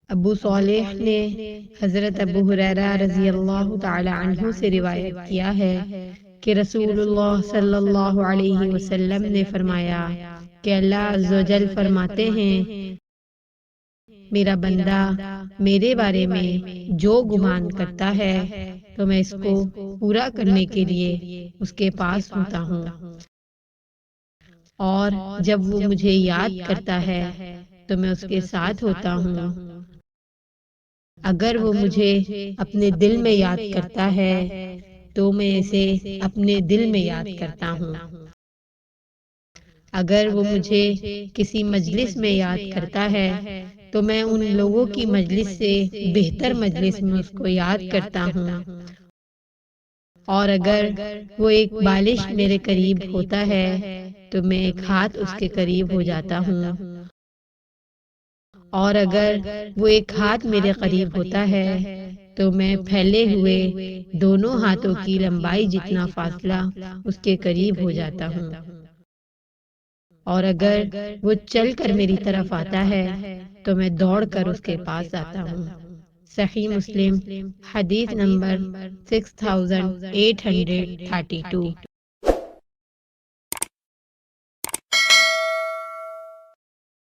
ابو صالح نے حضرت ابو ہریرہ رضی اللہ تعالی عنہ سے روایت کیا ہے کہ رسول اللہ صلی اللہ علیہ وسلم نے فرمایا کہ اللہ عز و جل فرماتے ہیں، میرا بندہ میرے بارے میں جو گمان کرتا ہے تو میں اس کو پورا کرنے کے لیے اس کے پاس ہوتا ہوں، اور جب وہ مجھے یاد کرتا ہے تو میں اس کے ساتھ ہوتا ہوں، اگر وہ مجھے اپنے دل میں یاد کرتا ہے تو میں اسے اپنے دل میں یاد کرتا ہوں، اگر وہ مجھے کسی مجلس میں یاد کرتا ہے تو میں ان لوگوں کی مجلس سے بہتر مجلس میں اس کو یاد کرتا ہوں، اور اگر وہ ایک بالش میرے قریب ہوتا ہے تو میں ایک ہاتھ اس کے قریب ہو جاتا ہوں، اور اگر وہ ایک ہاتھ میرے قریب ہوتا ہے تو میں پھیلے ہوئے دونوں ہاتھوں کی لمبائی جتنا فاصلہ اس کے قریب ہو جاتا ہوں، اور اگر وہ چل کر میری طرف آتا ہے تو میں دوڑ کر اس کے پاس آتا ہوں۔ صحیح مسلم حدیث نمبر 6832۔